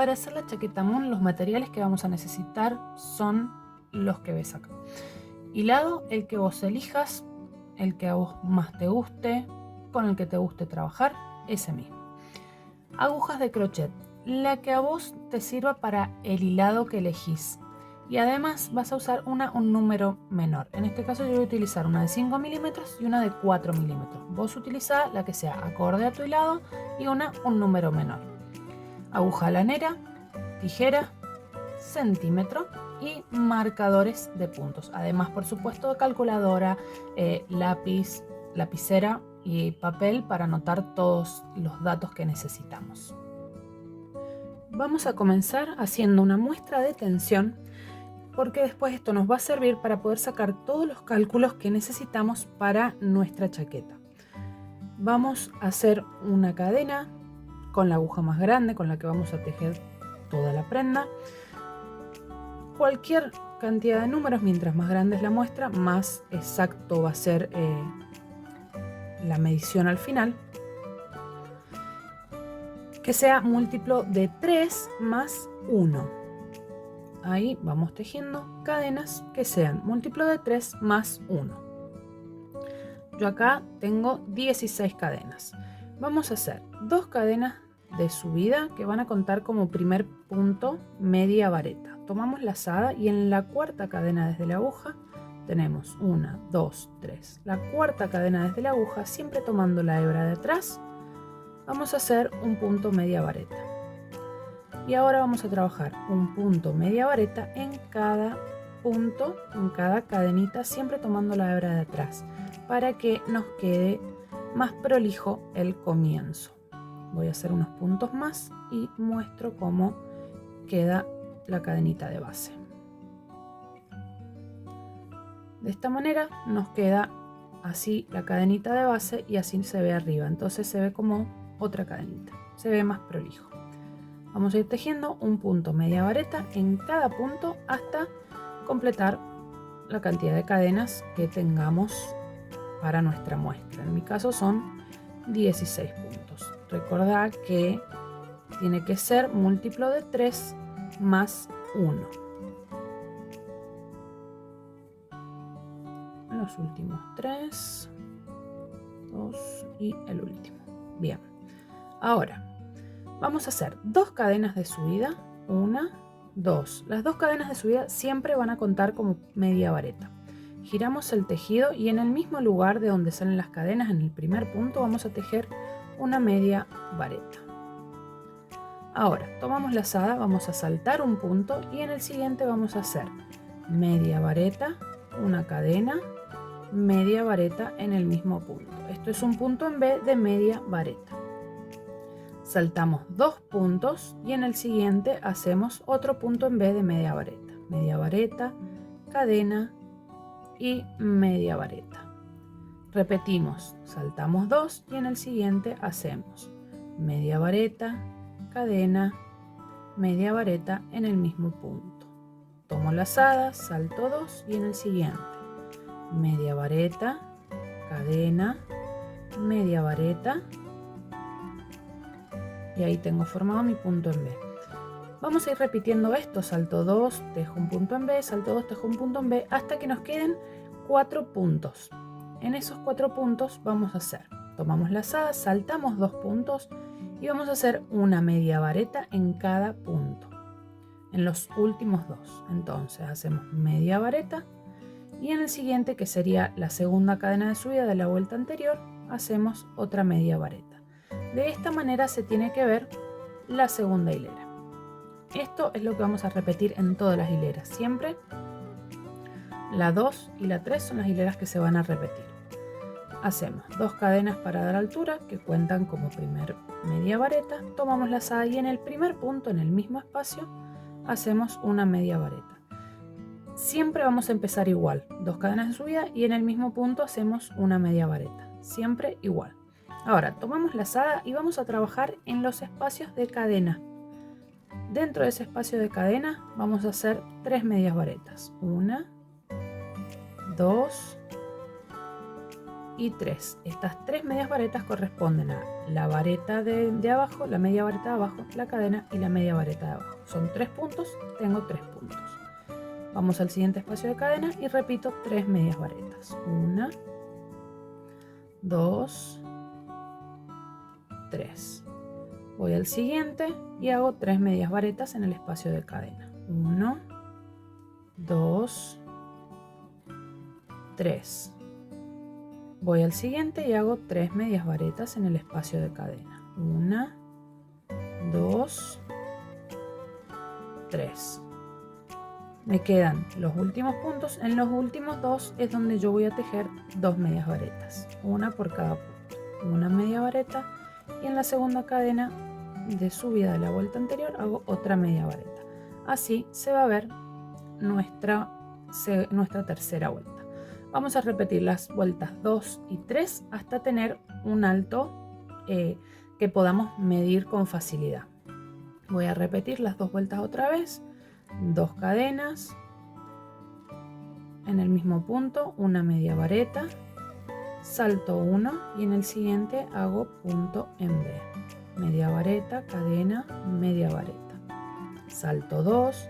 Para hacer la chaqueta Moon, los materiales que vamos a necesitar son los que ves acá. Hilado, el que vos elijas, el que a vos más te guste, con el que te guste trabajar, ese mismo. Agujas de crochet, la que a vos te sirva para el hilado que elegís. Y además vas a usar un número menor. En este caso yo voy a utilizar una de 5 milímetros y una de 4 milímetros. Vos utilizá la que sea acorde a tu hilado y un número menor. Aguja lanera, tijera, centímetro y marcadores de puntos. Además, por supuesto, calculadora, lápiz, lapicera y papel para anotar todos los datos que necesitamos. Vamos a comenzar haciendo una muestra de tensión, porque después esto nos va a servir para poder sacar todos los cálculos que necesitamos para nuestra chaqueta. Vamos a hacer una cadena con la aguja más grande con la que vamos a tejer toda la prenda. Cualquier cantidad de números, mientras más grande es la muestra, más exacto va a ser la medición al final. Que sea múltiplo de 3 más 1. Ahí vamos tejiendo cadenas que sean múltiplo de 3 más 1. Yo acá tengo 16 cadenas. Vamos a hacer 2 cadenas de subida que van a contar como primer punto media vareta. Tomamos lazada y en la cuarta cadena desde la aguja tenemos 1, 2, 3. La cuarta cadena desde la aguja, siempre tomando la hebra de atrás, vamos a hacer un punto media vareta. Y ahora vamos a trabajar un punto media vareta en cada punto, en cada cadenita, siempre tomando la hebra de atrás, para que nos quede más prolijo el comienzo. Voy a hacer unos puntos más y muestro cómo queda la cadenita de base. De esta manera nos queda así la cadenita de base y así se ve arriba. Entonces se ve como otra cadenita, se ve más prolijo. Vamos a ir tejiendo un punto media vareta en cada punto hasta completar la cantidad de cadenas que tengamos para nuestra muestra. En mi caso son 16 puntos. Recordá que tiene que ser múltiplo de 3 más 1. Los últimos 3, 2 y el último. Bien, ahora vamos a hacer 2 cadenas de subida, 1, 2. Las 2 cadenas de subida siempre van a contar como media vareta. Giramos el tejido y en el mismo lugar de donde salen las cadenas, en el primer punto, vamos a tejer una media vareta. Ahora, tomamos lazada, vamos a saltar un punto y en el siguiente vamos a hacer media vareta, una cadena, media vareta en el mismo punto. Esto es un punto en B de media vareta. Saltamos 2 puntos y en el siguiente hacemos otro punto en B de media vareta, cadena y media vareta. Repetimos, saltamos 2 y en el siguiente hacemos media vareta, cadena, media vareta en el mismo punto. Tomo lazada, salto 2 y en el siguiente media vareta, cadena, media vareta. Y ahí tengo formado mi punto en B. Vamos a ir repitiendo esto, salto 2, tejo un punto en B, salto 2, tejo un punto en B, hasta que nos queden 4 puntos. En esos 4 puntos vamos a hacer, tomamos lazada, saltamos 2 puntos y vamos a hacer una media vareta en cada punto, en los últimos 2. Entonces hacemos media vareta y en el siguiente, que sería la segunda cadena de subida de la vuelta anterior, hacemos otra media vareta. De esta manera se tiene que ver la segunda hilera. Esto es lo que vamos a repetir en todas las hileras. Siempre la 2 y la 3 son las hileras que se van a repetir. Hacemos 2 cadenas para dar altura que cuentan como primer media vareta. Tomamos lazada y en el primer punto, en el mismo espacio, hacemos una media vareta. Siempre vamos a empezar igual. 2 cadenas de subida y en el mismo punto hacemos una media vareta. Siempre igual. Ahora tomamos lazada y vamos a trabajar en los espacios de cadena. Dentro de ese espacio de cadena vamos a hacer 3 medias varetas. 1, 2 y 3. Estas 3 medias varetas corresponden a la vareta de abajo, la media vareta de abajo, la cadena y la media vareta de abajo. Son 3 puntos, tengo 3 puntos. Vamos al siguiente espacio de cadena y repito 3 medias varetas. 1, 2, 3. Voy al siguiente y hago 3 medias varetas en el espacio de cadena. 1, 2, 3. Voy al siguiente y hago 3 medias varetas en el espacio de cadena. 1, 2, 3. Me quedan los últimos puntos. En los últimos 2 es donde yo voy a tejer 2 medias varetas, una por cada punto. Una media vareta y en la segunda cadena de subida de la vuelta anterior hago otra media vareta. Así se va a ver nuestra tercera vuelta. Vamos a repetir las vueltas 2 y 3 hasta tener un alto que podamos medir con facilidad. Voy a repetir las 2 vueltas otra vez, 2 cadenas, en el mismo punto una media vareta, salto 1 y en el siguiente hago punto en B. Media vareta, cadena, media vareta. Salto 2,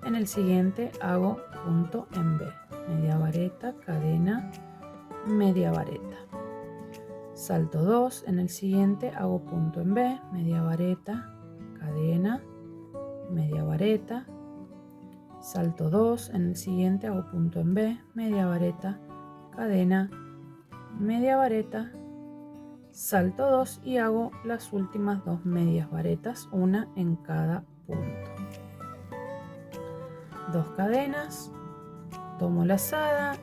en el siguiente hago punto en B. Media vareta, cadena, media vareta. Salto 2, en el siguiente hago punto en B, media vareta, cadena, media vareta. Salto 2, en el siguiente hago punto en B, media vareta, cadena, media vareta. Salto 2 y hago las últimas 2 medias varetas, una en cada punto. 2 cadenas, tomo lazada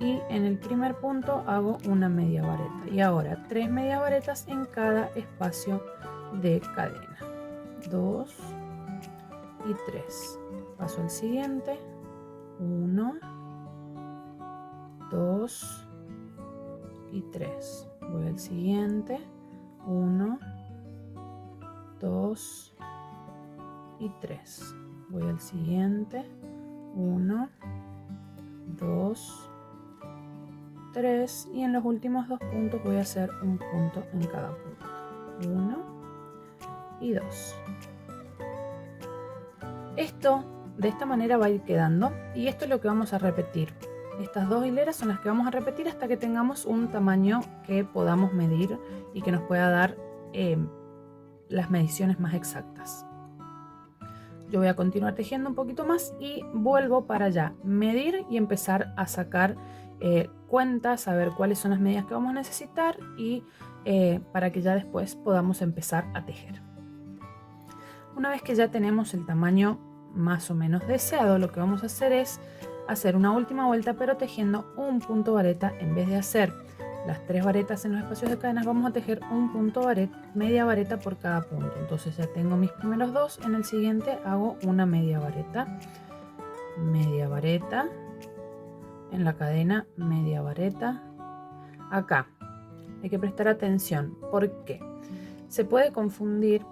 y en el primer punto hago una media vareta y ahora 3 medias varetas en cada espacio de cadena. 2 y 3. Paso al siguiente. 1, 2 y 3. Voy al siguiente. 1, 2 y 3. Voy al siguiente. 1, 2, 3 y en los últimos 2 puntos voy a hacer un punto en cada punto. 1 y 2. Esto de esta manera va a ir quedando y esto es lo que vamos a repetir. Estas 2 hileras son las que vamos a repetir hasta que tengamos un tamaño que podamos medir y que nos pueda dar las mediciones más exactas. Yo voy a continuar tejiendo un poquito más y vuelvo para ya medir y empezar a sacar cuentas, a ver cuáles son las medidas que vamos a necesitar y para que ya después podamos empezar a tejer. Una vez que ya tenemos el tamaño más o menos deseado, lo que vamos a hacer es hacer una última vuelta pero tejiendo un punto vareta. En vez de hacer las 3 varetas en los espacios de cadenas, vamos a tejer un punto vareta, media vareta por cada punto. Entonces ya tengo mis primeros 2, en el siguiente hago una media vareta, en la cadena media vareta. Acá hay que prestar atención porque se puede confundir,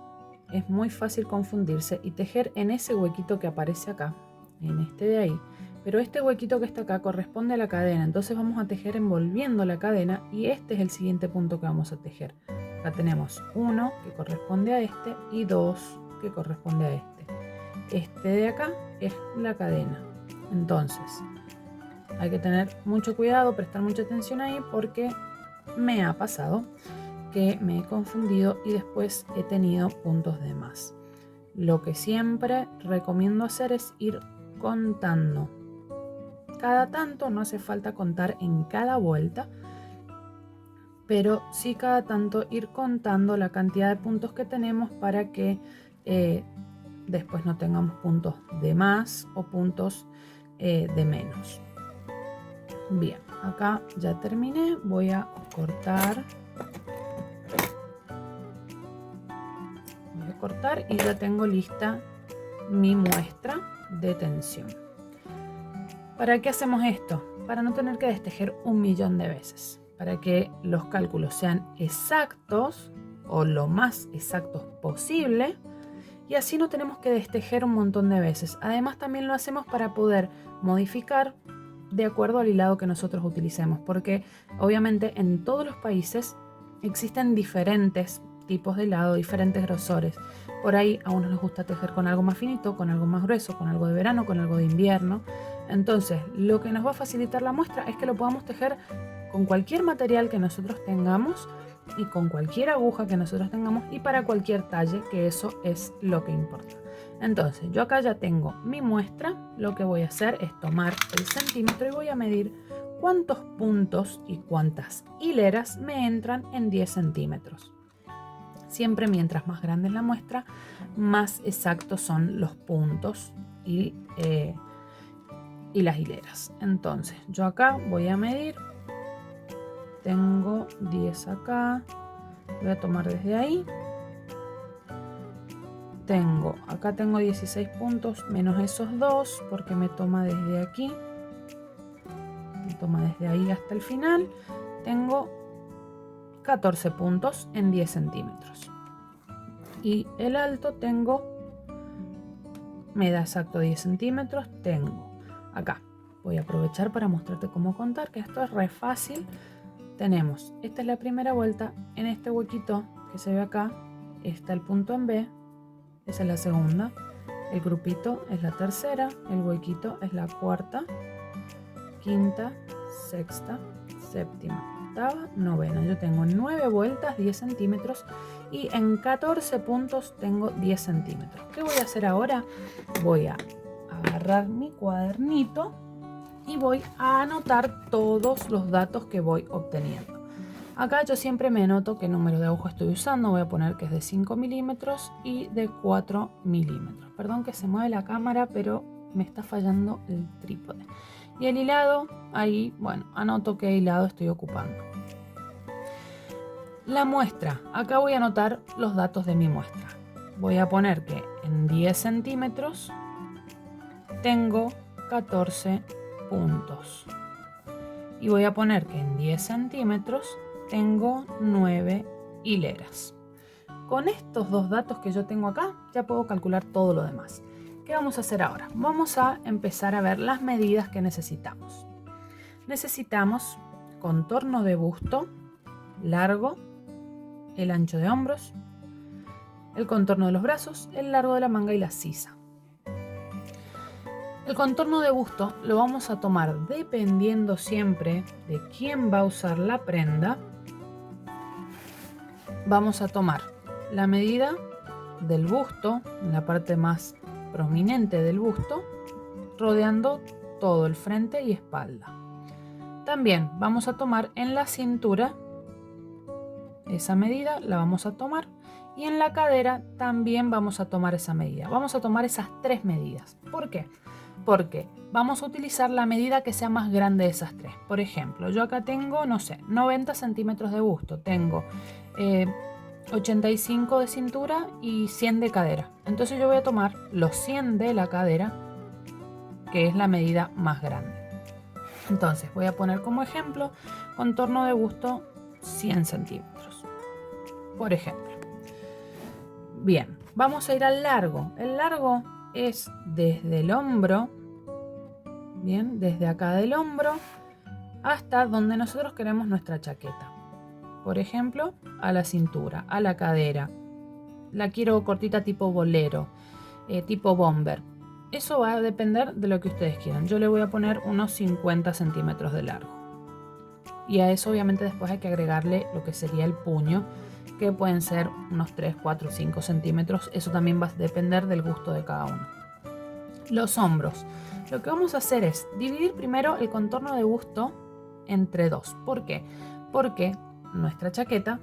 es muy fácil confundirse y tejer en ese huequito que aparece acá, en este de ahí. Pero este huequito que está acá corresponde a la cadena, entonces vamos a tejer envolviendo la cadena y este es el siguiente punto que vamos a tejer. Acá tenemos 1 que corresponde a este y 2 que corresponde a este. Este de acá es la cadena. Entonces hay que tener mucho cuidado, prestar mucha atención ahí porque me ha pasado que me he confundido y después he tenido puntos de más. Lo que siempre recomiendo hacer es ir contando. Cada tanto, no hace falta contar en cada vuelta, pero sí cada tanto ir contando la cantidad de puntos que tenemos para que después no tengamos puntos de más o puntos de menos. Bien, acá ya terminé, voy a cortar. Voy a cortar y ya tengo lista mi muestra de tensión. ¿Para qué hacemos esto? Para no tener que destejer 1.000.000 de veces. Para que los cálculos sean exactos o lo más exactos posible y así no tenemos que destejer un montón de veces. Además también lo hacemos para poder modificar de acuerdo al hilado que nosotros utilicemos, porque obviamente en todos los países existen diferentes tipos de hilado, diferentes grosores. Por ahí a unos les gusta tejer con algo más finito, con algo más grueso, con algo de verano, con algo de invierno. Entonces, lo que nos va a facilitar la muestra es que lo podamos tejer con cualquier material que nosotros tengamos y con cualquier aguja que nosotros tengamos y para cualquier talle, que eso es lo que importa. Entonces, yo acá ya tengo mi muestra. Lo que voy a hacer es tomar el centímetro y voy a medir cuántos puntos y cuántas hileras me entran en 10 centímetros. Siempre mientras más grande es la muestra, más exactos son los puntos y las hileras. Entonces, yo acá voy a medir. Tengo 10 acá. Voy a tomar desde ahí. Acá tengo 16 puntos menos esos 2 porque me toma desde aquí. Me toma desde ahí hasta el final. Tengo 14 puntos en 10 centímetros. Y el alto me da exacto 10 centímetros. Tengo acá. Voy a aprovechar para mostrarte cómo contar, que esto es re fácil. Tenemos, esta es la primera vuelta. En este huequito que se ve acá está el punto en B. Esa es la segunda. El grupito es la tercera. El huequito es la cuarta, quinta, sexta, séptima, octava, novena. Yo tengo 9 vueltas, 10 centímetros. Y en 14 puntos tengo 10 centímetros. ¿Qué voy a hacer ahora? Voy a agarrar mi cuadernito y voy a anotar todos los datos que voy obteniendo. Acá yo siempre me anoto qué número de aguja estoy usando. Voy a poner que es de 5 milímetros y de 4 milímetros. Perdón que se mueve la cámara, pero me está fallando el trípode. Y el hilado, ahí, bueno, anoto qué hilado estoy ocupando. La muestra, acá voy a anotar los datos de mi muestra. Voy a poner que en 10 centímetros tengo 14 puntos. Y voy a poner que en 10 centímetros tengo 9 hileras. Con estos dos datos que yo tengo acá, ya puedo calcular todo lo demás. ¿Qué vamos a hacer ahora? Vamos a empezar a ver las medidas que necesitamos. Necesitamos contorno de busto largo, el ancho de hombros, el contorno de los brazos, el largo de la manga y la sisa. El contorno de busto lo vamos a tomar dependiendo siempre de quién va a usar la prenda. Vamos a tomar la medida del busto, la parte más prominente del busto, rodeando todo el frente y espalda. También vamos a tomar en la cintura, esa medida la vamos a tomar, y en la cadera también vamos a tomar esa medida. Vamos a tomar esas 3 medidas. ¿Por qué? Porque vamos a utilizar la medida que sea más grande de esas 3. Por ejemplo, yo acá tengo, no sé, 90 centímetros de busto, tengo 85 de cintura y 100 de cadera. Entonces yo voy a tomar los 100 de la cadera, que es la medida más grande. Entonces voy a poner como ejemplo contorno de busto 100 centímetros, por ejemplo. Bien, vamos a ir al largo. El largo es desde el hombro, bien, desde acá del hombro hasta donde nosotros queremos nuestra chaqueta. Por ejemplo, a la cintura, a la cadera. La quiero cortita tipo bolero, tipo bomber. Eso va a depender de lo que ustedes quieran. Yo le voy a poner unos 50 centímetros de largo. Y a eso obviamente después hay que agregarle lo que sería el puño, que pueden ser unos 3, 4, 5 centímetros. Eso también va a depender del gusto de cada uno. Los hombros. Lo que vamos a hacer es dividir primero el contorno de busto entre 2. ¿Por qué? Porque nuestra chaqueta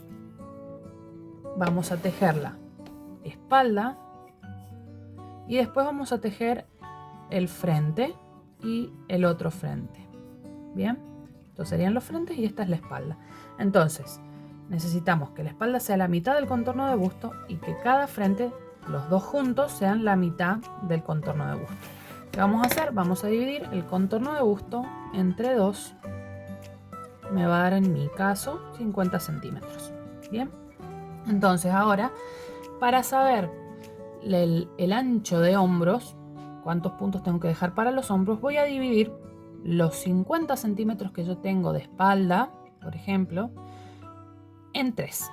vamos a tejerla espalda y después vamos a tejer el frente y el otro frente. Bien, estos serían los frentes y esta es la espalda. Entonces necesitamos que la espalda sea la mitad del contorno de busto y que cada frente, los dos juntos, sean la mitad del contorno de busto. ¿Qué vamos a hacer? Vamos a dividir el contorno de busto entre 2. Me va a dar en mi caso 50 centímetros. Bien, entonces ahora para saber el ancho de hombros, cuántos puntos tengo que dejar para los hombros, voy a dividir los 50 centímetros que yo tengo de espalda, por ejemplo, en 3.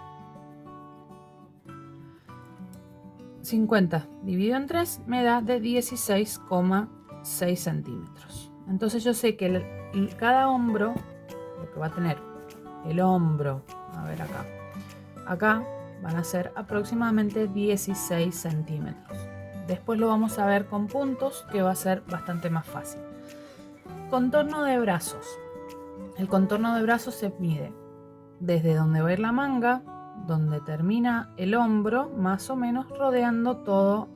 50 dividido en 3 me da de 16,6 centímetros. Entonces yo sé que cada hombro, lo que va a tener el hombro, a ver acá van a ser aproximadamente 16 centímetros. Después lo vamos a ver con puntos, que va a ser bastante más fácil. Contorno de brazos. El contorno de brazos se mide desde donde va a ir la manga, donde termina el hombro, más o menos rodeando todo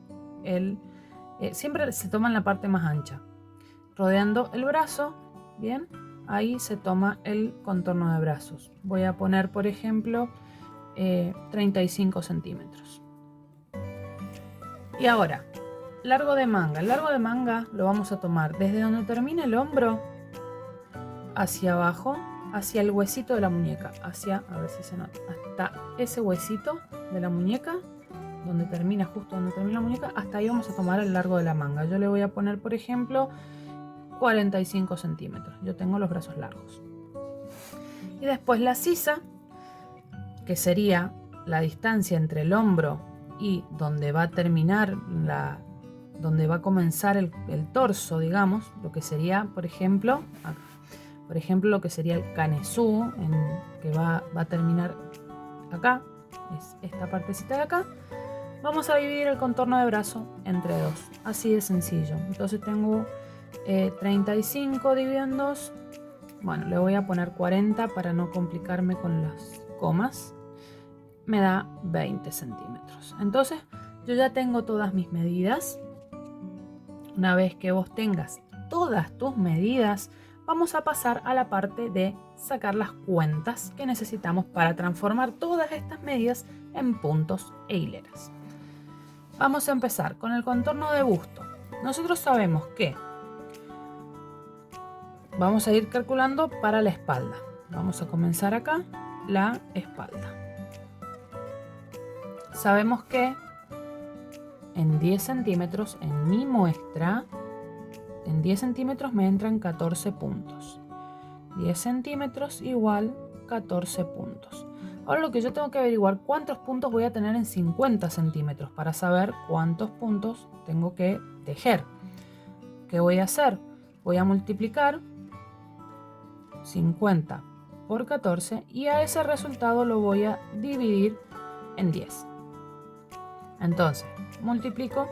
siempre se toma en la parte más ancha, rodeando el brazo. Bien, ahí se toma el contorno de brazos. Voy a poner, por ejemplo, 35 centímetros. Y ahora, largo de manga. El largo de manga lo vamos a tomar desde donde termina el hombro hacia abajo, hacia el huesito de la muñeca, a ver si se nota, hasta ese huesito de la muñeca, donde termina, justo donde termina la muñeca, hasta ahí vamos a tomar el largo de la manga. Yo le voy a poner, por ejemplo, 45 centímetros. Yo tengo los brazos largos. Y después la sisa, que sería la distancia entre el hombro y donde va a terminar donde va a comenzar el torso, digamos, lo que sería, por ejemplo, acá. Por ejemplo, lo que sería el canesú, que va a terminar acá, es esta partecita de acá. Vamos a dividir el contorno de brazo entre 2, así de sencillo. Entonces tengo 35 dividido en 2. Bueno, le voy a poner 40 para no complicarme con las comas. Me da 20 centímetros. Entonces yo ya tengo todas mis medidas. Una vez que vos tengas todas tus medidas, vamos a pasar a la parte de sacar las cuentas que necesitamos para transformar todas estas medidas en puntos e hileras. Vamos a empezar con el contorno de busto. Nosotros sabemos que vamos a ir calculando para la espalda. Vamos a comenzar acá, la espalda. Sabemos que en 10 centímetros, en mi muestra, en 10 centímetros me entran 14 puntos. 10 centímetros igual 14 puntos. Ahora lo que yo tengo que averiguar, cuántos puntos voy a tener en 50 centímetros para saber cuántos puntos tengo que tejer. ¿Qué voy a hacer? Voy a multiplicar 50 por 14 y a ese resultado lo voy a dividir en 10. Entonces, multiplico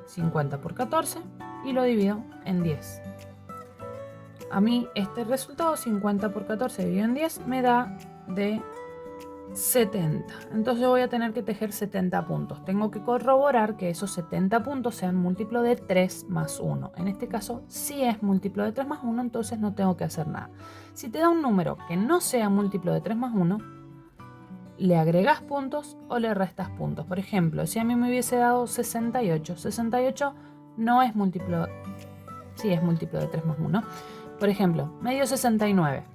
50 por 14 y lo divido en 10. A mí este resultado, 50 por 14 dividido en 10, me da de 70. Entonces yo voy a tener que tejer 70 puntos. Tengo que corroborar que esos 70 puntos sean múltiplo de 3 más 1. En este caso, si es múltiplo de 3 más 1, entonces no tengo que hacer nada. Si te da un número que no sea múltiplo de 3 más 1, le agregas puntos o le restas puntos. Por ejemplo, si a mí me hubiese dado 68, 68 no es múltiplo, sí es múltiplo de 3 más 1. Por ejemplo, me dio 69.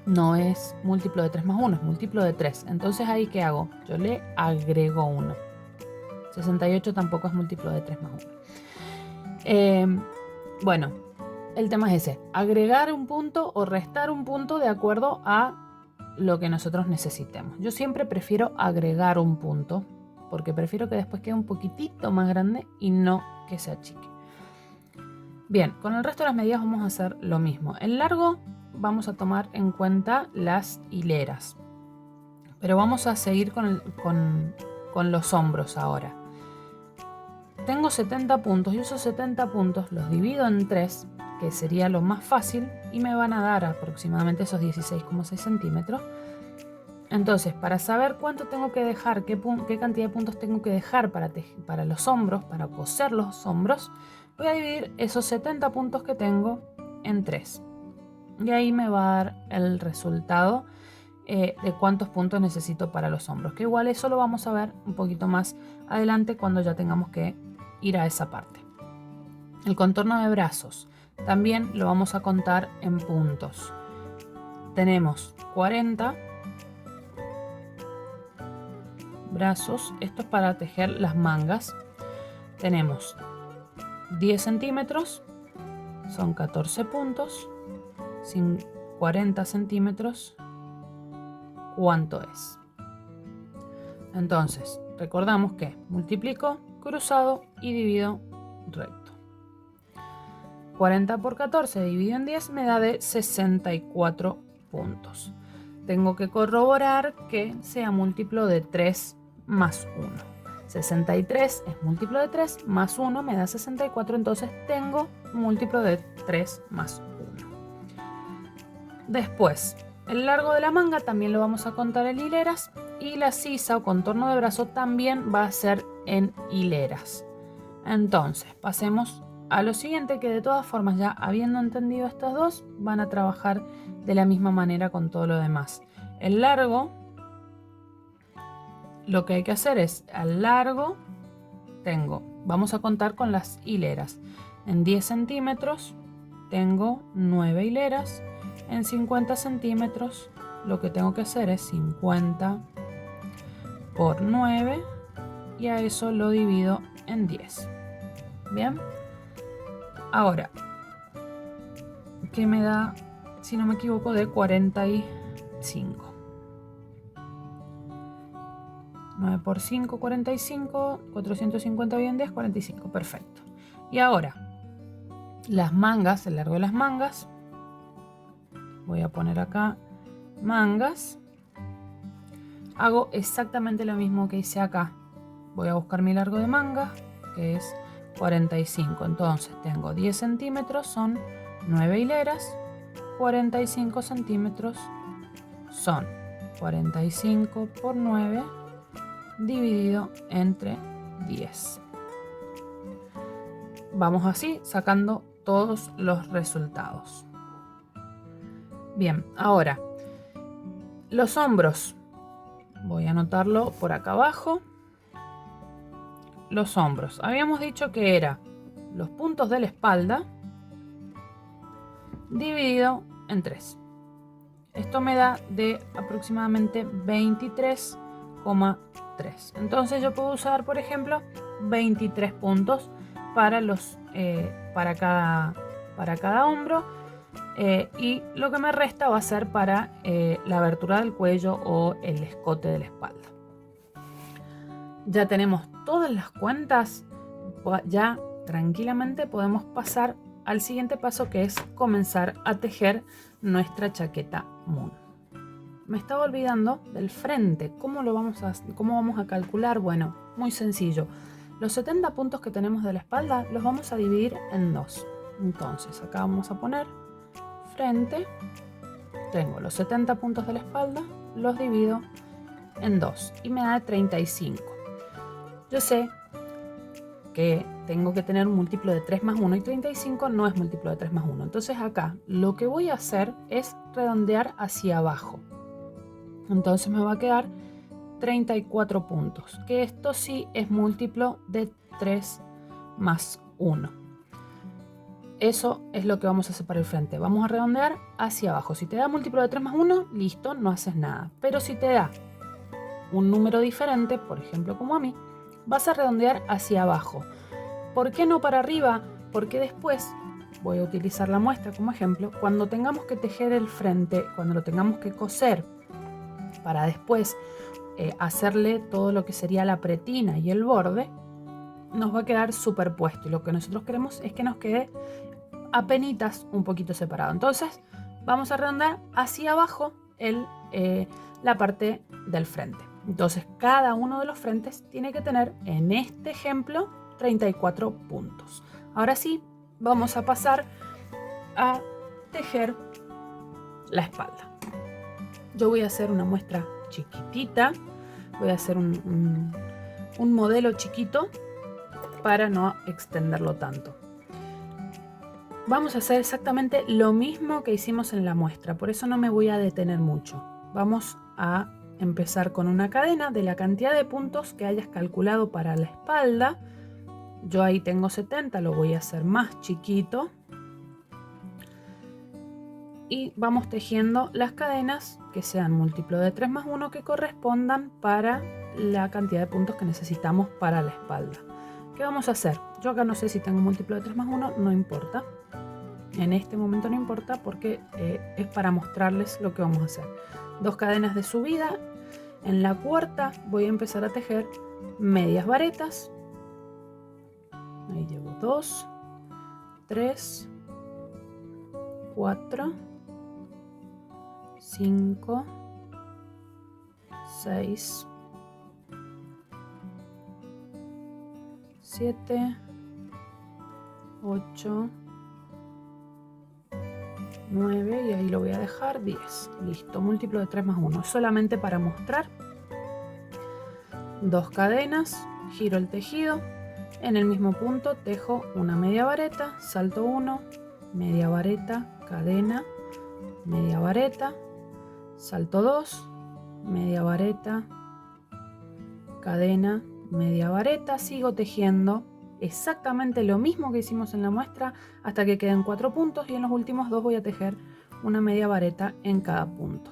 No es múltiplo de 3 más 1, es múltiplo de 3. Entonces ahí, ¿qué hago? Yo le agrego 1. 68 tampoco es múltiplo de 3 más 1. Bueno, el tema es ese. Agregar un punto o restar un punto de acuerdo a lo que nosotros necesitemos. Yo siempre prefiero agregar un punto porque prefiero que después quede un poquitito más grande y no que se achique. Bien, con el resto de las medidas vamos a hacer lo mismo. El largo vamos a tomar en cuenta las hileras, pero vamos a seguir con los hombros ahora. Tengo 70 puntos y esos 70 puntos los divido en 3, que sería lo más fácil, y me van a dar aproximadamente esos 16,6 centímetros. Entonces, para saber cuánto tengo que dejar, qué cantidad de puntos tengo que dejar para los hombros, para coser los hombros, voy a dividir esos 70 puntos que tengo en 3. Y ahí me va a dar el resultado de cuántos puntos necesito para los hombros. Que igual eso lo vamos a ver un poquito más adelante cuando ya tengamos que ir a esa parte. El contorno de brazos también lo vamos a contar en puntos. Tenemos 40 brazos. Esto es para tejer las mangas. Tenemos 10 centímetros son 14 puntos, sin 40 centímetros, ¿cuánto es? Entonces, recordamos que multiplico cruzado y divido recto. 40 por 14 dividido en 10 me da de 64 puntos. Tengo que corroborar que sea múltiplo de 3 más 1. 63 es múltiplo de 3 más 1 me da 64, entonces tengo múltiplo de 3 más 1. Después, el largo de la manga también lo vamos a contar en hileras y la sisa o contorno de brazo también va a ser en hileras. Entonces, pasemos a lo siguiente, que de todas formas, ya habiendo entendido estas dos, van a trabajar de la misma manera con todo lo demás. El largo, lo que hay que hacer es, al largo, vamos a contar con las hileras. En 10 centímetros tengo 9 hileras. En 50 centímetros lo que tengo que hacer es 50 por 9 y a eso lo divido en 10. Bien. Ahora, ¿qué me da, si no me equivoco, de 45? 9 por 5, 45, 450 bien 10, 45, perfecto. Y ahora, las mangas, el largo de las mangas, voy a poner acá mangas, hago exactamente lo mismo que hice acá. Voy a buscar mi largo de manga, que es 45, entonces tengo 10 centímetros, son 9 hileras, 45 centímetros son 45 por 9 dividido entre 10. Vamos así sacando todos los resultados. Bien, ahora los hombros. Voy a anotarlo por acá abajo. Los hombros. Habíamos dicho que era los puntos de la espalda dividido en 3. Esto me da de aproximadamente 23,3. Entonces yo puedo usar, por ejemplo, 23 puntos para cada hombro, y lo que me resta va a ser para la abertura del cuello o el escote de la espalda. Ya tenemos todas las cuentas, ya tranquilamente podemos pasar al siguiente paso, que es comenzar a tejer nuestra chaqueta Moon. Me estaba olvidando del frente. ¿Cómo vamos a calcular? Bueno, muy sencillo. Los 70 puntos que tenemos de la espalda los vamos a dividir en 2. Entonces acá vamos a poner frente. Tengo los 70 puntos de la espalda, los divido en 2 y me da 35. Yo sé que tengo que tener un múltiplo de 3 más 1 y 35 no es múltiplo de 3 más 1. Entonces acá lo que voy a hacer es redondear hacia abajo. Entonces me va a quedar 34 puntos, que esto sí es múltiplo de 3 más 1. Eso es lo que vamos a hacer para el frente. Vamos a redondear hacia abajo. Si te da múltiplo de 3 más 1, listo, no haces nada. Pero si te da un número diferente, por ejemplo como a mí, vas a redondear hacia abajo. ¿Por qué no para arriba? Porque después, voy a utilizar la muestra como ejemplo, cuando tengamos que tejer el frente, cuando lo tengamos que coser, para después hacerle todo lo que sería la pretina y el borde, nos va a quedar superpuesto. Y lo que nosotros queremos es que nos quede apenitas un poquito separado. Entonces vamos a redondear hacia abajo la parte del frente. Entonces cada uno de los frentes tiene que tener, en este ejemplo, 34 puntos. Ahora sí, vamos a pasar a tejer la espalda. Yo voy a hacer una muestra chiquitita, voy a hacer un modelo chiquito para no extenderlo tanto. Vamos a hacer exactamente lo mismo que hicimos en la muestra, por eso no me voy a detener mucho. Vamos a empezar con una cadena de la cantidad de puntos que hayas calculado para la espalda. Yo ahí tengo 70, lo voy a hacer más chiquito. Y vamos tejiendo las cadenas que sean múltiplo de 3 más 1, que correspondan para la cantidad de puntos que necesitamos para la espalda. ¿Qué vamos a hacer? Yo acá no sé si tengo múltiplo de 3 más 1, no importa. En este momento no importa porque es para mostrarles lo que vamos a hacer. 2 cadenas de subida. En la cuarta voy a empezar a tejer medias varetas. Ahí llevo 2, 3, 4, 5, 6, 7, 8, 9 y ahí lo voy a dejar 10. Listo, múltiplo de 3 más 1. Solamente para mostrar. 2 cadenas, giro el tejido. En el mismo punto tejo una media vareta, salto 1, media vareta, cadena, media vareta, salto 2, media vareta, cadena, media vareta. Sigo tejiendo exactamente lo mismo que hicimos en la muestra hasta que queden 4 puntos y en los últimos 2 voy a tejer una media vareta en cada punto.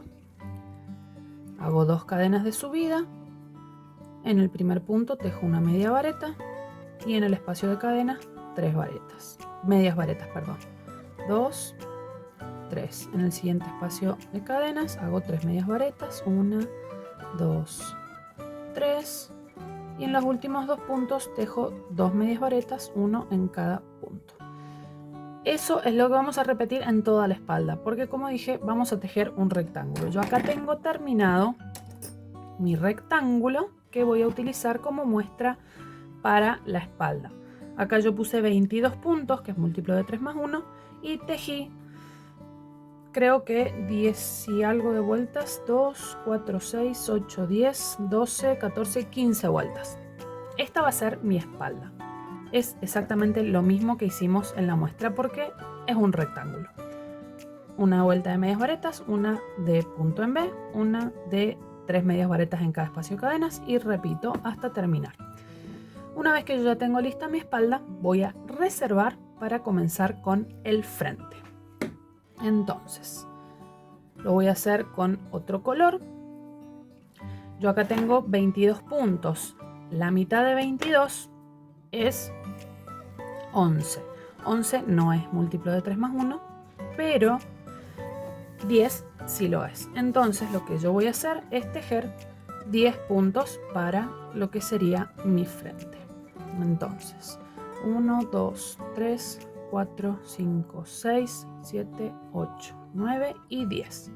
Hago 2 cadenas de subida. En el primer punto tejo una media vareta y en el espacio de cadena 3 varetas, medias varetas, perdón. 2, 3. En el siguiente espacio de cadenas hago 3 medias varetas, 1, 2, 3. Y en los últimos 2 puntos tejo 2 medias varetas, 1 en cada punto. Eso es lo que vamos a repetir en toda la espalda, porque como dije, vamos a tejer un rectángulo. Yo acá tengo terminado mi rectángulo que voy a utilizar como muestra para la espalda. Acá yo puse 22 puntos, que es múltiplo de 3 más 1, y tejí, creo que 10 y algo de vueltas, 2, 4, 6, 8, 10, 12, 14, 15 vueltas. Esta va a ser mi espalda. Es exactamente lo mismo que hicimos en la muestra porque es un rectángulo. Una vuelta de medias varetas, una de punto en B, una de 3 medias varetas en cada espacio de cadenas y repito hasta terminar. Una vez que yo ya tengo lista mi espalda, voy a reservar para comenzar con el frente. Entonces, lo voy a hacer con otro color. Yo acá tengo 22 puntos. La mitad de 22 es 11. 11 no es múltiplo de 3 más 1, pero 10 sí lo es. Entonces lo que yo voy a hacer es tejer 10 puntos para lo que sería mi frente. Entonces, 1, 2, 3, 4, 5, 6, 7, 8, 9 y 10.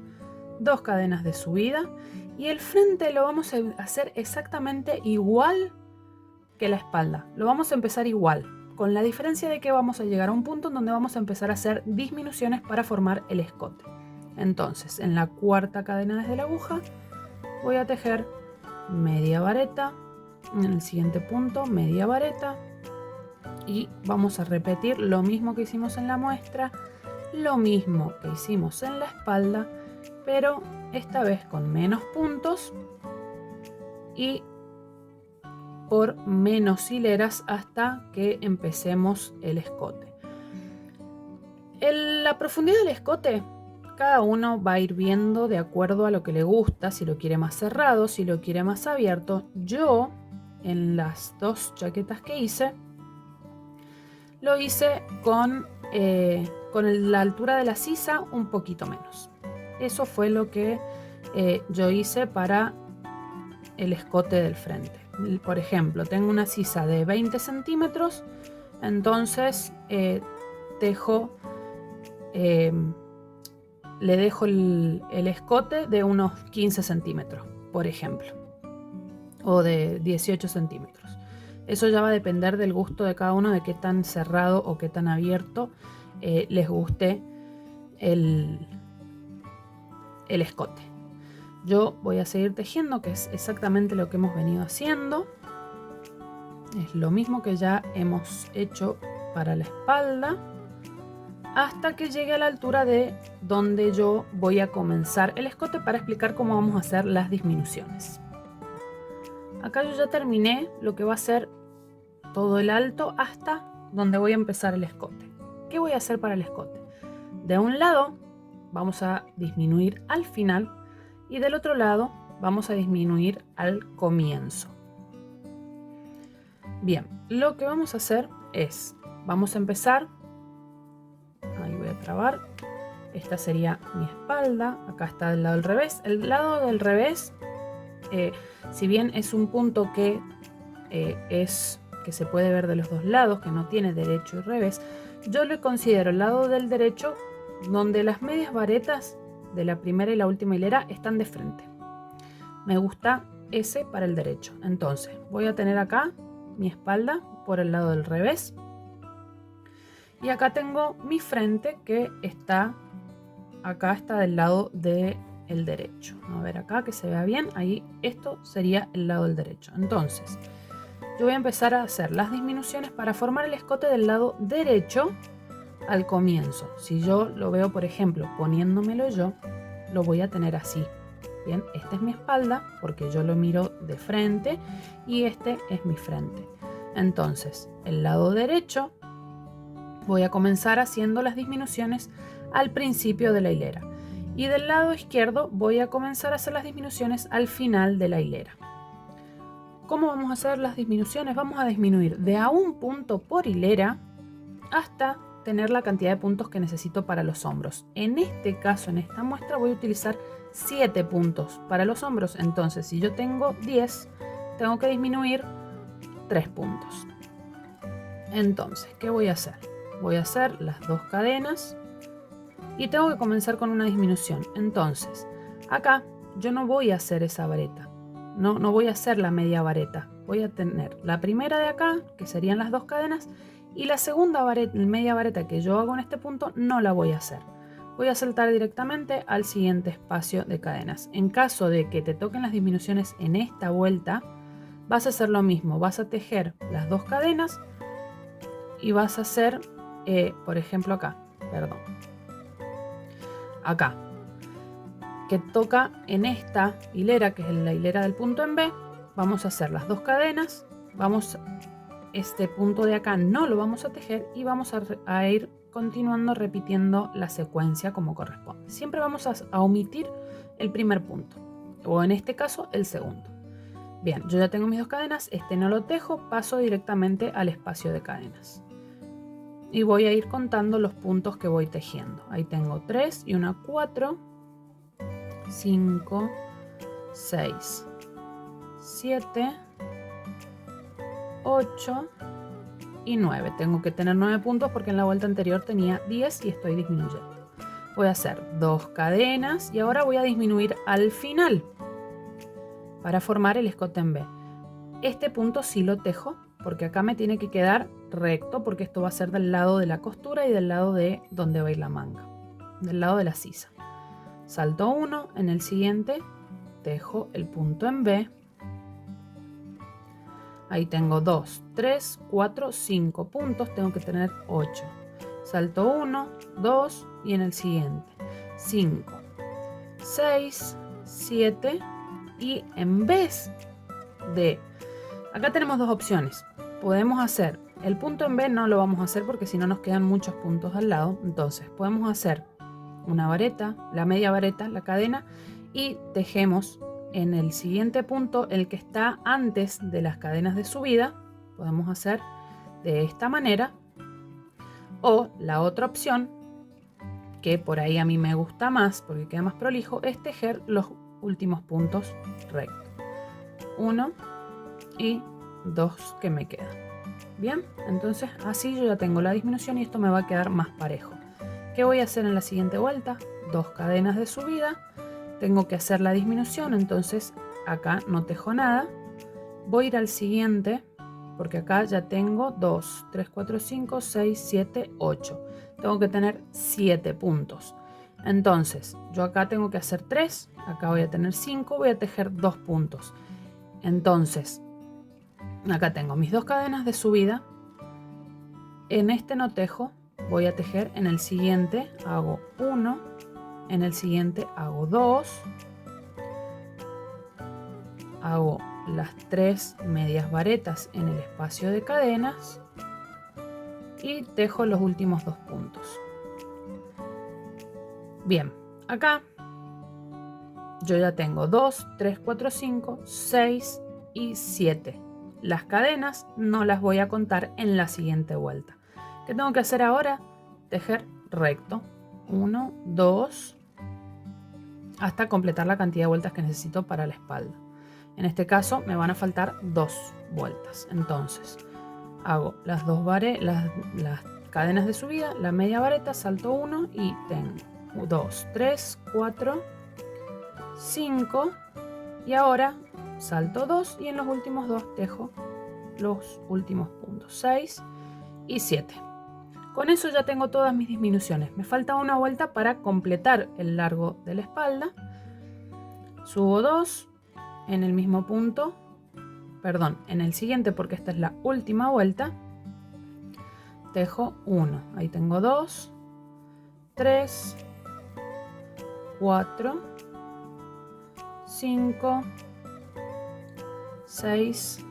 2 cadenas de subida y el frente lo vamos a hacer exactamente igual que la espalda. Lo vamos a empezar igual, con la diferencia de que vamos a llegar a un punto en donde vamos a empezar a hacer disminuciones para formar el escote. Entonces, en la cuarta cadena desde la aguja voy a tejer media vareta, en el siguiente punto media vareta y vamos a repetir lo mismo que hicimos en la muestra, lo mismo que hicimos en la espalda, pero esta vez con menos puntos y por menos hileras hasta que empecemos el escote. La profundidad del escote cada uno va a ir viendo de acuerdo a lo que le gusta, si lo quiere más cerrado, si lo quiere más abierto. Yo en las 2 chaquetas que hice, lo hice con la altura de la sisa un poquito menos. Eso fue lo que yo hice para el escote del frente. Por ejemplo, tengo una sisa de 20 centímetros, entonces tejo, le dejo el escote de unos 15 centímetros, por ejemplo, o de 18 centímetros. Eso ya va a depender del gusto de cada uno, de qué tan cerrado o qué tan abierto les guste el escote. Yo voy a seguir tejiendo, que es exactamente lo que hemos venido haciendo. Es lo mismo que ya hemos hecho para la espalda, hasta que llegue a la altura de donde yo voy a comenzar el escote para explicar cómo vamos a hacer las disminuciones. Acá yo ya terminé lo que va a ser todo el alto hasta donde voy a empezar el escote. ¿Qué voy a hacer para el escote? De un lado vamos a disminuir al final y del otro lado vamos a disminuir al comienzo. Bien, lo que vamos a hacer es, vamos a empezar, ahí voy a destrabar. Esta sería mi espalda. Acá está del lado del revés. El lado del revés, si bien es un punto que se puede ver de los dos lados, que no tiene derecho y revés, yo le considero el lado del derecho donde las medias varetas de la primera y la última hilera están de frente. Me gusta ese para el derecho. Entonces voy a tener acá mi espalda por el lado del revés. Y acá tengo mi frente que está del lado del derecho. A ver acá que se vea bien. Ahí esto sería el lado del derecho. Entonces yo voy a empezar a hacer las disminuciones para formar el escote del lado derecho al comienzo. Si yo lo veo, por ejemplo, poniéndomelo yo, lo voy a tener así. Bien, esta es mi espalda porque yo lo miro de frente y este es mi frente. Entonces, el lado derecho voy a comenzar haciendo las disminuciones al principio de la hilera. Y del lado izquierdo voy a comenzar a hacer las disminuciones al final de la hilera. ¿Cómo vamos a hacer las disminuciones? Vamos a disminuir de a un punto por hilera hasta tener la cantidad de puntos que necesito para los hombros. En este caso, en esta muestra, voy a utilizar 7 puntos para los hombros. Entonces, si yo tengo 10, tengo que disminuir 3 puntos. Entonces, ¿qué voy a hacer? Voy a hacer las 2 cadenas y tengo que comenzar con una disminución. Entonces, acá yo no voy a hacer esa vareta. No voy a hacer la media vareta. Voy a tener la primera de acá, que serían las 2 cadenas, y la segunda media vareta que yo hago en este punto no la voy a hacer. Voy a saltar directamente al siguiente espacio de cadenas. En caso de que te toquen las disminuciones en esta vuelta, vas a hacer lo mismo. Vas a tejer las 2 cadenas y vas a hacer, por ejemplo acá, acá, que toca en esta hilera, que es la hilera del punto en B, vamos a hacer las 2 cadenas, este punto de acá no lo vamos a tejer y vamos a ir continuando repitiendo la secuencia como corresponde. Siempre vamos a omitir el primer punto, o en este caso el segundo. Bien, yo ya tengo mis 2 cadenas, este no lo tejo, paso directamente al espacio de cadenas. Y voy a ir contando los puntos que voy tejiendo. Ahí tengo 3 y una 4, 5, 6, 7, 8 y 9. Tengo que tener 9 puntos porque en la vuelta anterior tenía 10 y estoy disminuyendo. Voy a hacer 2 cadenas y ahora voy a disminuir al final para formar el escote en B. Este punto sí lo tejo porque acá me tiene que quedar recto porque esto va a ser del lado de la costura y del lado de donde va a ir la manga, del lado de la sisa. Salto 1, en el siguiente tejo el punto en B. Ahí tengo 2, 3, 4, 5 puntos, tengo que tener 8. Salto 1, 2 y en el siguiente 5, 6, 7 y en vez de... Acá tenemos 2 opciones. Podemos hacer el punto en B, no lo vamos a hacer porque si no nos quedan muchos puntos al lado. Entonces podemos hacer una vareta, la media vareta, la cadena y tejemos en el siguiente punto el que está antes de las cadenas de subida. Podemos hacer de esta manera, o la otra opción que por ahí a mí me gusta más porque queda más prolijo es tejer los últimos puntos rectos, 1 y 2 que me quedan. Bien, entonces así yo ya tengo la disminución y esto me va a quedar más parejo. ¿Qué voy a hacer en la siguiente vuelta? 2 cadenas de subida. Tengo que hacer la disminución, entonces acá no tejo nada. Voy a ir al siguiente, porque acá ya tengo 2, 3, 4, 5, 6, 7, 8. Tengo que tener 7 puntos. Entonces, yo acá tengo que hacer 3, acá voy a tener 5, voy a tejer 2 puntos. Entonces, acá tengo mis 2 cadenas de subida. En este no tejo, voy a tejer en el siguiente, hago 1. En el siguiente hago 2, hago las 3 medias varetas en el espacio de cadenas y tejo los últimos 2 puntos. Bien, acá yo ya tengo 2, 3, 4, 5, 6 y 7. Las cadenas no las voy a contar en la siguiente vuelta. ¿Qué tengo que hacer ahora? Tejer recto. 1, 2, hasta completar la cantidad de vueltas que necesito para la espalda. En este caso me van a faltar 2 vueltas. Entonces hago las cadenas de subida, la media vareta, salto 1 y tengo 2, 3, 4, 5 y ahora salto 2 y en los últimos 2 tejo los últimos puntos, 6 y 7. Con eso ya tengo todas mis disminuciones. Me falta una vuelta para completar el largo de la espalda. Subo 2 en el mismo punto, perdón, en el siguiente porque esta es la última vuelta. Tejo 1, ahí tengo 2, 3, 4, 5, 6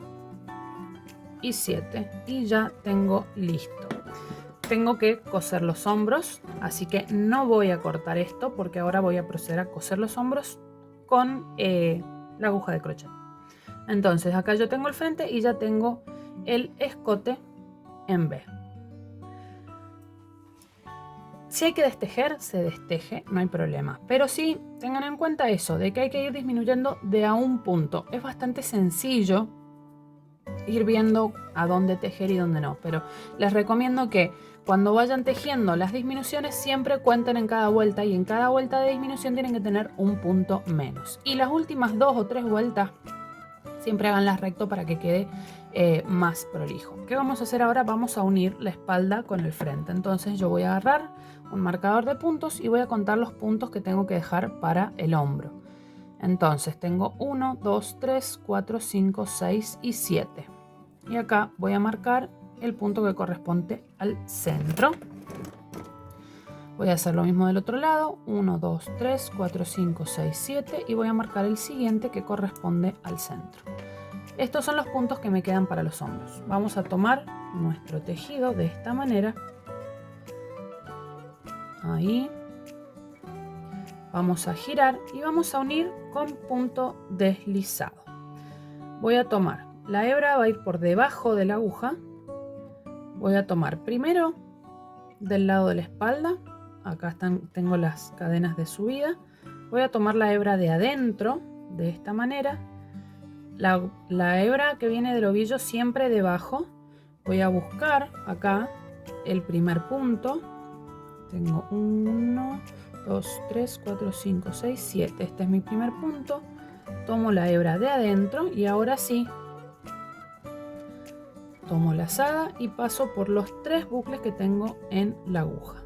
y 7 y ya tengo listo. Tengo que coser los hombros, así que no voy a cortar esto porque ahora voy a proceder a coser los hombros con la aguja de crochet. Entonces acá yo tengo el frente y ya tengo el escote en B. Si hay que destejer, se desteje, no hay problema. Pero sí, tengan en cuenta eso, de que hay que ir disminuyendo de a un punto. Es bastante sencillo ir viendo a dónde tejer y dónde no. Pero les recomiendo que cuando vayan tejiendo las disminuciones siempre cuenten en cada vuelta. Y en cada vuelta de disminución tienen que tener un punto menos. Y las últimas 2 o 3 vueltas siempre háganlas recto para que quede más prolijo. ¿Qué vamos a hacer ahora? Vamos a unir la espalda con el frente. Entonces yo voy a agarrar un marcador de puntos y voy a contar los puntos que tengo que dejar para el hombro. Entonces tengo 1, 2, 3, 4, 5, 6 y 7. Y acá voy a marcar el punto que corresponde al centro. Voy a hacer lo mismo del otro lado. 1, 2, 3, 4, 5, 6, 7. Y voy a marcar el siguiente que corresponde al centro. Estos son los puntos que me quedan para los hombros. Vamos a tomar nuestro tejido de esta manera. Ahí. Vamos a girar y vamos a unir con punto deslizado. Voy a tomar, la hebra va a ir por debajo de la aguja. Voy a tomar primero del lado de la espalda. Acá tengo las cadenas de subida. Voy a tomar la hebra de adentro de esta manera. La hebra que viene del ovillo siempre debajo. Voy a buscar acá el primer punto. Tengo 1, 2, 3, 4, 5, 6, 7. Este es mi primer punto. Tomo la hebra de adentro y ahora sí tomo la lazada y paso por los 3 bucles que tengo en la aguja.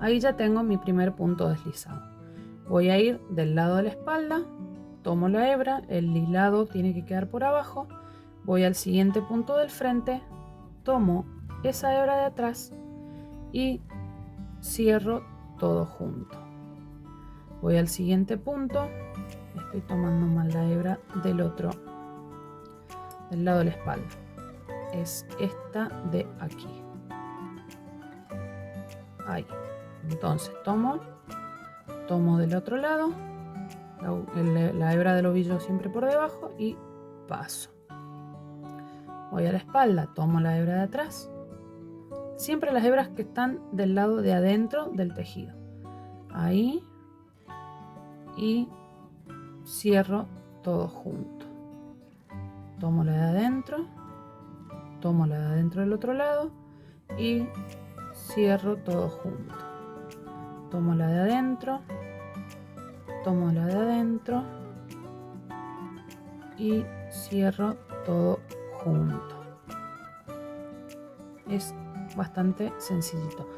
Ahí ya tengo mi primer punto deslizado. Voy a ir del lado de la espalda, tomo la hebra, el hilado tiene que quedar por abajo, voy al siguiente punto del frente, tomo esa hebra de atrás y cierro todo junto. Voy al siguiente punto, estoy tomando mal la hebra del lado de la espalda. Es esta de aquí. Ahí. Entonces tomo del otro lado, la hebra del ovillo siempre por debajo y paso. Voy a la espalda, tomo la hebra de atrás. Siempre las hebras que están del lado de adentro del tejido. Ahí. Y cierro todo junto. Tomo la de adentro. Tomo la de adentro del otro lado y cierro todo junto. Tomo la de adentro, tomo la de adentro y cierro todo junto. Es bastante sencillito.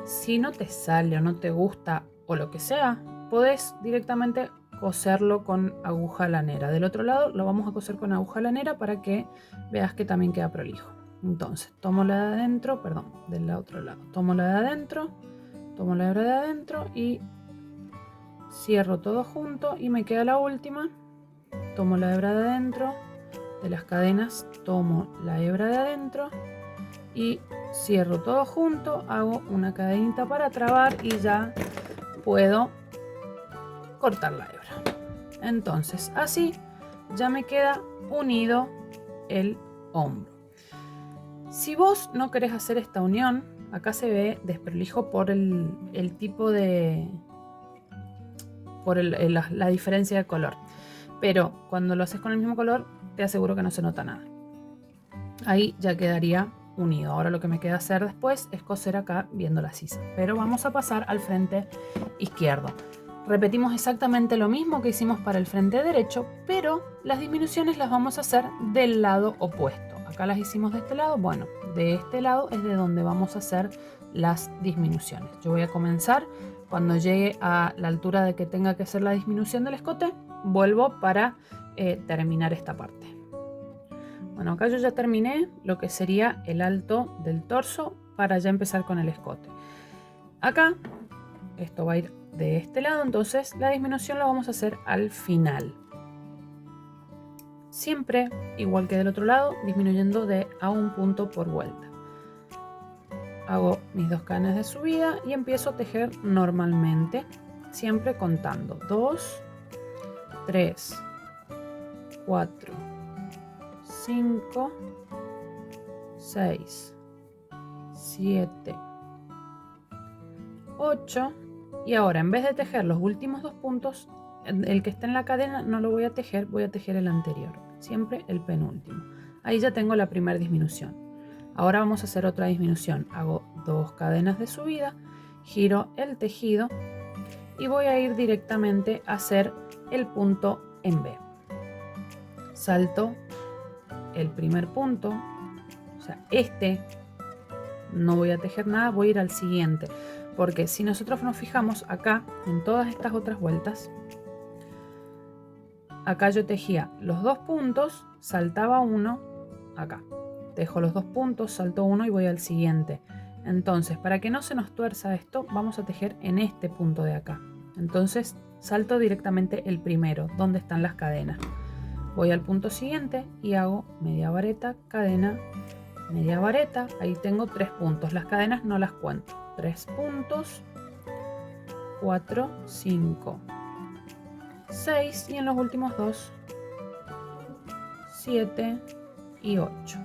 Si no te sale o no te gusta o lo que sea, podés directamente coserlo con aguja lanera. Del otro lado lo vamos a coser con aguja lanera para que veas que también queda prolijo. Entonces tomo la de adentro, perdón, del otro lado. Tomo la de adentro, tomo la hebra de adentro y cierro todo junto y me queda la última. Tomo la hebra de adentro, de las cadenas tomo la hebra de adentro y cierro todo junto, hago una cadenita para trabar y ya puedo cortar la hebra. Entonces así ya me queda unido el hombro. Si vos no querés hacer esta unión, acá se ve desprolijo por el tipo de... por la diferencia de color. Pero cuando lo haces con el mismo color, te aseguro que no se nota nada. Ahí ya quedaría unido. Ahora lo que me queda hacer después es coser acá viendo la sisa. Pero vamos a pasar al frente izquierdo. Repetimos exactamente lo mismo que hicimos para el frente derecho, pero las disminuciones las vamos a hacer del lado opuesto. Acá las hicimos de este lado, bueno, de este lado es de donde vamos a hacer las disminuciones. Yo voy a comenzar cuando llegue a la altura de que tenga que hacer la disminución del escote, vuelvo para terminar esta parte. Bueno, acá yo ya terminé lo que sería el alto del torso para ya empezar con el escote. Acá, esto va a ir de este lado, entonces la disminución la vamos a hacer al final. Siempre, igual que del otro lado, disminuyendo de a un punto por vuelta. Hago mis 2 cadenas de subida y empiezo a tejer normalmente, siempre contando 2, 3, 4, 5, 6, 7, 8 y ahora en vez de tejer los últimos 2 puntos, el que está en la cadena no lo voy a tejer el anterior, siempre el penúltimo. Ahí ya tengo la primera disminución. Ahora vamos a hacer otra disminución. Hago 2 cadenas de subida, giro el tejido y voy a ir directamente a hacer el punto en B. Salto el primer punto, o sea, no voy a tejer nada, voy a ir al siguiente, porque si nosotros nos fijamos acá en todas estas otras vueltas, acá yo tejía los 2 puntos, saltaba uno, acá tejo los 2 puntos, salto uno y voy al siguiente. Entonces, para que no se nos tuerza esto, vamos a tejer en este punto de acá. Entonces salto directamente el primero, donde están las cadenas. Voy al punto siguiente y hago media vareta, cadena, media vareta. Ahí tengo 3 puntos. Las cadenas no las cuento. 3 puntos, 4, 5, 6 y en los últimos 2, 7 y 8.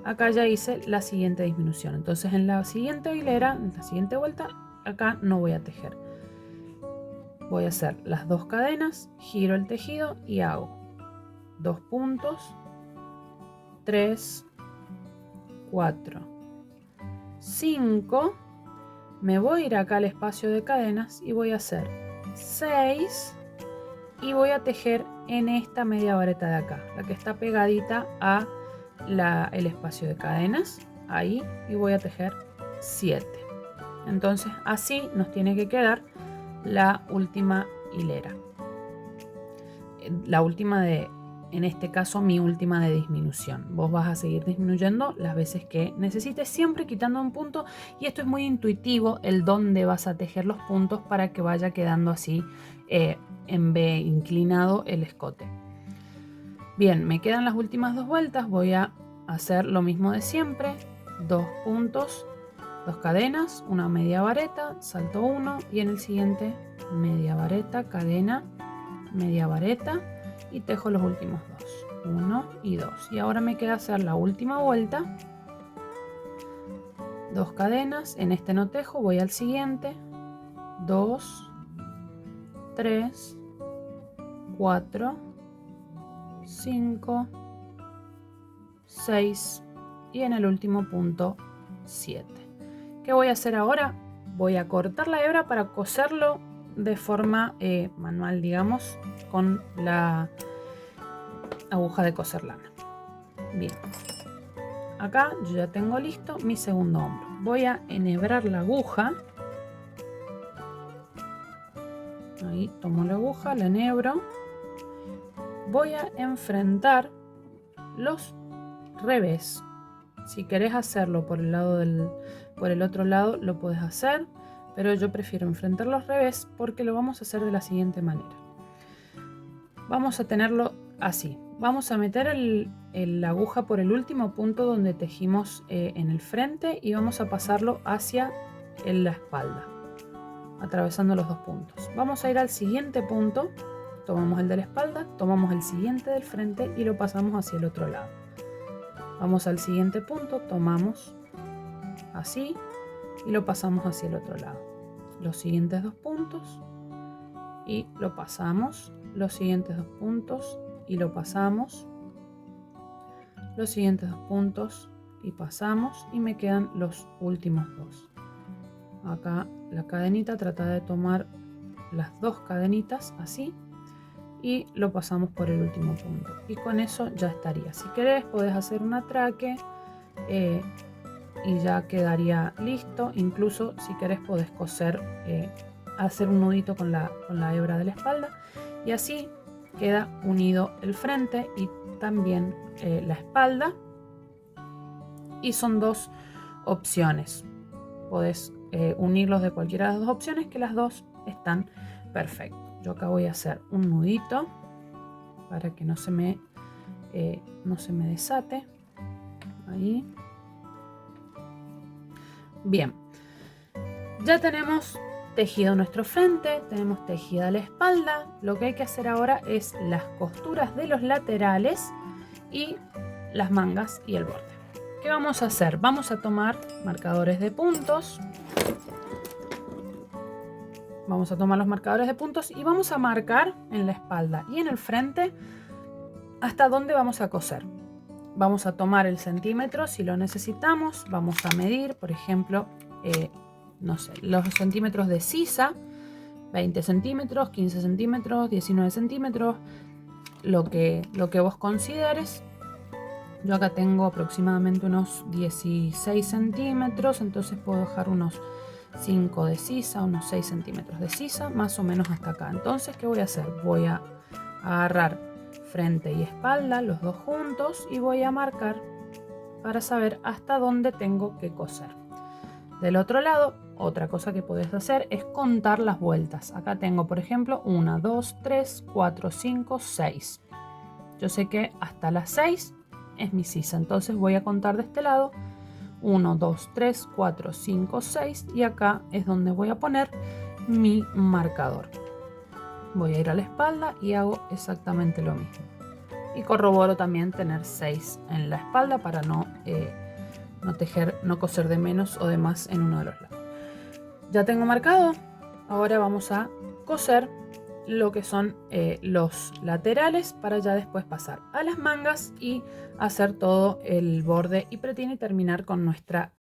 Acá ya hice la siguiente disminución. Entonces en la siguiente hilera, en la siguiente vuelta, acá no voy a tejer. Voy a hacer las 2 cadenas, giro el tejido y hago 2 puntos, 3, 4, 5. Me voy a ir acá al espacio de cadenas y voy a hacer 6 y voy a tejer en esta media vareta de acá, la que está pegadita a el espacio de cadenas, ahí, y voy a tejer 7. Entonces así nos tiene que quedar la última hilera, la última en este caso mi última de disminución. Vos vas a seguir disminuyendo las veces que necesites, siempre quitando un punto, y esto es muy intuitivo, el dónde vas a tejer los puntos para que vaya quedando así en B inclinado el escote. Bien, me quedan las últimas 2 vueltas, voy a hacer lo mismo de siempre, 2 puntos, 2 cadenas, una media vareta, salto 1 y en el siguiente media vareta, cadena, media vareta y tejo los últimos 2, 1 y 2. Y ahora me queda hacer la última vuelta, 2 cadenas, en este no tejo, voy al siguiente, 2, 3, 4, 5, 6 y en el último punto 7. ¿Qué voy a hacer ahora? Voy a cortar la hebra para coserlo de forma manual, digamos, con la aguja de coser lana. Bien, acá yo ya tengo listo mi segundo hombro. Voy a enhebrar la aguja. Ahí tomo la aguja, la enhebro. Voy a enfrentar los revés. Si querés hacerlo por el otro lado lo puedes hacer, pero yo prefiero enfrentar los revés porque lo vamos a hacer de la siguiente manera. Vamos a tenerlo así. Vamos a meter la aguja por el último punto donde tejimos en el frente y vamos a pasarlo hacia la espalda, atravesando los 2 puntos. Vamos a ir al siguiente punto, tomamos el de la espalda, tomamos el siguiente del frente y lo pasamos hacia el otro lado. Vamos al siguiente punto, tomamos así y lo pasamos hacia el otro lado. Los siguientes 2 puntos y lo pasamos. Los siguientes 2 puntos y lo pasamos. Los siguientes 2 puntos y pasamos, y me quedan los últimos 2. Acá la cadenita, trata de tomar las 2 cadenitas así y lo pasamos por el último punto, y con eso ya estaría. Si querés podés hacer un atraque y ya quedaría listo. Incluso si querés podés coser, hacer un nudito con la hebra de la espalda, y así queda unido el frente y también la espalda. Y son 2 opciones, podés unirlos de cualquiera de las 2 opciones, que las 2 están perfectas. Yo acá voy a hacer un nudito para que no se me desate. Ahí. Bien, ya tenemos tejido nuestro frente, tenemos tejida la espalda. Lo que hay que hacer ahora es las costuras de los laterales y las mangas y el borde. ¿Qué vamos a hacer? Vamos a tomar marcadores de puntos. Vamos a tomar los marcadores de puntos y vamos a marcar en la espalda y en el frente hasta dónde vamos a coser. Vamos a tomar el centímetro si lo necesitamos. Vamos a medir, por ejemplo, no sé, los centímetros de sisa, 20 centímetros, 15 centímetros, 19 centímetros, lo que vos consideres. Yo acá tengo aproximadamente unos 16 centímetros, entonces puedo dejar unos 5 de sisa, unos 6 centímetros de sisa, más o menos hasta acá. Entonces, ¿qué voy a hacer? Voy a agarrar frente y espalda, los 2 juntos, y voy a marcar para saber hasta dónde tengo que coser. Del otro lado, otra cosa que podés hacer es contar las vueltas. Acá tengo, por ejemplo, 1, 2, 3, 4, 5, 6. Yo sé que hasta las 6 es mi sisa, entonces voy a contar de este lado 1, 2, 3, 4, 5, 6, y acá es donde voy a poner mi marcador. Voy a ir a la espalda y hago exactamente lo mismo. Y corroboro también tener 6 en la espalda para no coser de menos o de más en uno de los lados. Ya tengo marcado. Ahora vamos a coser lo que son los laterales para ya después pasar a las mangas y hacer todo el borde y pretina y terminar con nuestra